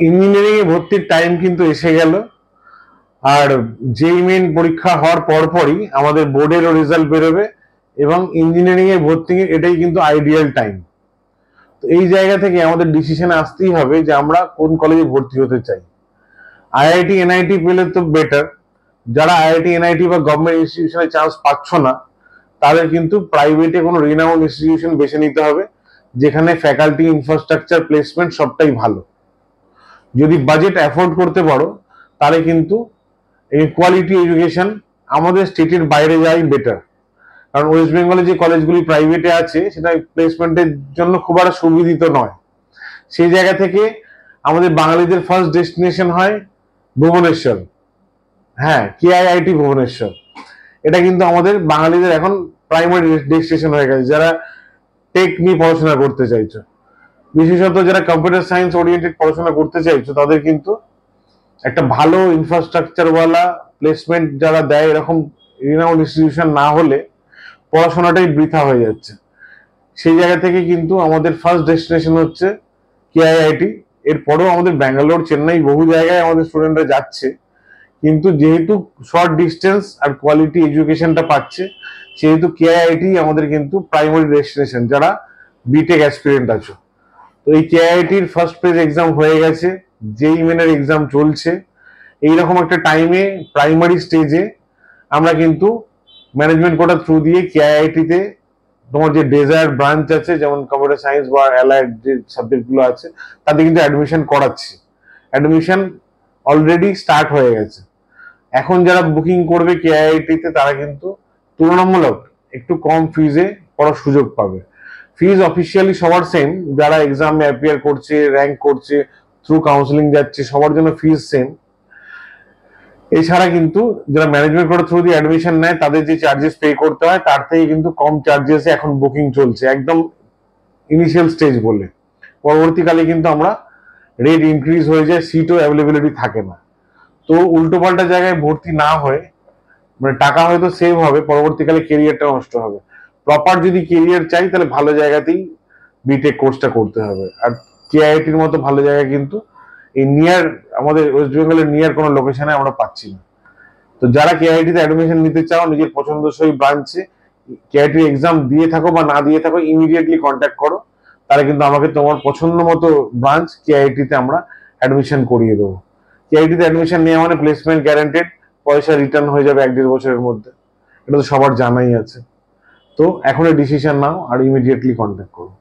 Engineering এ ভর্তির time কিন্তু এসে গেল। আর যেই মেন পরীক্ষা হওয়ার পরপরই আমাদের বোর্ডেরও রেজাল্ট বেরোবে এবং ইঞ্জিনিয়ারিং এ ভর্তি এটাই কিন্তু আইডিয়াল টাইম। তো এই জায়গা থেকে আমাদের ডিসিশনে আসতেই হবে যে আমরা কোন কলেজে ভর্তি হতে চাই। আইআইটি এনআইটি পেলে তো বেটার। যারা আইআইটি এনআইটি বা গভর্নমেন্ট ইনস্টিটিউশনে চান্স পাচ্ছ না, তাদের কিন্তু প্রাইভেটে কোনো রিনাউন্ড ইনস্টিটিউশন বেছে নিতে হবে, যেখানে ফ্যাকাল্টি, ইনফ্রাস্ট্রাকচার, প্লেসমেন্ট সবটাই ভালো। যদি বাজেট অ্যাফোর্ড করতে পারো, তাহলে কিন্তু এই কোয়ালিটি এডুকেশন আমাদের স্টেটের বাইরে যাওয়াই বেটার। কারণ ওয়েস্ট বেঙ্গলে যে কলেজগুলি প্রাইভেটে আছে, সেটা প্লেসমেন্টের জন্য খুব একটা সুবিধিত নয়। সেই জায়গা থেকে আমাদের বাঙালিদের ফার্স্ট ডেস্টিনেশন হয় ভুবনেশ্বর। হ্যাঁ, কেআইআইটি ভুবনেশ্বর। এটা কিন্তু আমাদের বাঙালিদের এখন প্রাইমারি ডেস্টিনেশন হয়ে গেছে, যারা টেক নিয়ে পড়াশোনা করতে চাইছো, বিশেষত যারা কম্পিউটার সায়েন্স ওরিয়েন্টেড পড়াশোনা করতে চাইছো, তাদের কিন্তু একটা ভালো ইনফ্রাস্ট্রাকচারওয়ালা প্লেসমেন্ট যারা দেয়, এরকম রিনাউন্ড ইনস্টিটিউশন না হলে পড়াশোনাটাই বৃথা হয়ে যাচ্ছে। সেই জায়গা থেকে কিন্তু আমাদের ফার্স্ট ডেস্টিনেশন হচ্ছে কেআইআইটি। এরপরেও আমাদের ব্যাঙ্গালোর, চেন্নাই, বহু জায়গায় আমাদের স্টুডেন্টরা যাচ্ছে, কিন্তু যেহেতু শর্ট ডিস্টেন্স আর কোয়ালিটি এডুকেশনটা পাচ্ছে, সেহেতু কেআইআইটি আমাদের কিন্তু প্রাইমারি ডেস্টিনেশন যারা বিটেক অ্যাসপিরেন্ট আছো। তো এই কেআইআইটির ফার্স্ট পেজ এক্সাম হয়ে গেছে, জেই মেনের এক্সাম চলছে। এইরকম একটা টাইমে প্রাইমারি স্টেজে আমরা কিন্তু ম্যানেজমেন্ট কোটার থ্রু দিয়ে কেআইআইটিতে তোমার যে ডেজায়ার ব্রাঞ্চ আছে, যেমন কম্পিউটার সায়েন্স বা অ্যালাইড যে সাবজেক্টগুলো আছে, তাতে কিন্তু অ্যাডমিশন করাচ্ছি। অ্যাডমিশন অলরেডি স্টার্ট হয়ে গেছে। এখন যারা বুকিং করবে কেআইআইটিতে, তারা কিন্তু তুলনামূলক একটু কম ফিজে পড়ার সুযোগ পাবে। ফিজ অফিসিয়ালি সবার সেম, যারা এক্সামে অ্যাপিয়ার করছে, র্যাঙ্ক করছে, থ্রু কাউন্সিলিং যাচ্ছে, সবার জন্য ফিজ সেম। এছাড়া কিন্তু যারা ম্যানেজমেন্ট কোটার থ্রু দিয়ে অ্যাডমিশন নেয়, তাদের যে চার্জেস পে করতে হয়, তার থেকে কিন্তু কম চার্জেসে এখন বুকিং চলছে, একদম ইনিশিয়াল স্টেজ বলে। পরবর্তীকালে কিন্তু আমরা রেট ইনক্রিজ হয়ে যায়, সিটও অ্যাভেলেবিলিটি থাকে না। তো উল্টো পাল্টা জায়গায় ভর্তি না হয়ে, মানে টাকা হয়তো সেভ হবে, পরবর্তীকালে কেরিয়ারটা নষ্ট হবে। প্রপার যদি কেরিয়ার চাই, তাহলে ভালো জায়গাতেই বিটেক কোর্সটা করতে হবে। আর কেআইআইটির মতো ভালো জায়গা কিন্তু এই নিয়ার, আমাদের ওয়েস্ট বেঙ্গলের নিয়ার কোনো লোকেশনে আমরা পাচ্ছি না। তো যারা কেআইআইটিতে অ্যাডমিশন নিতে চাও, নিজের পছন্দসই ব্রাঞ্চে কেআইআইটি এক্সাম দিয়ে থাকো বা না দিয়ে থাকো, ইমিডিয়েটলি কন্ট্যাক্ট করো। তাহলে কিন্তু আমাকে তোমার পছন্দ মতো ব্রাঞ্চ কেআইআইটিতে আমরা অ্যাডমিশন করিয়ে দেবো। কেআইআইটিতে অ্যাডমিশন নেওয়া মানে প্লেসমেন্ট গ্যারান্টেড, পয়সা রিটার্ন হয়ে যাবে 1-1.5 বছরের মধ্যে। এটা তো সবার জানাই আছে। তো এখনই ডিসিশন নাও আর ইমিডিয়েটলি কন্ট্যাক্ট করো।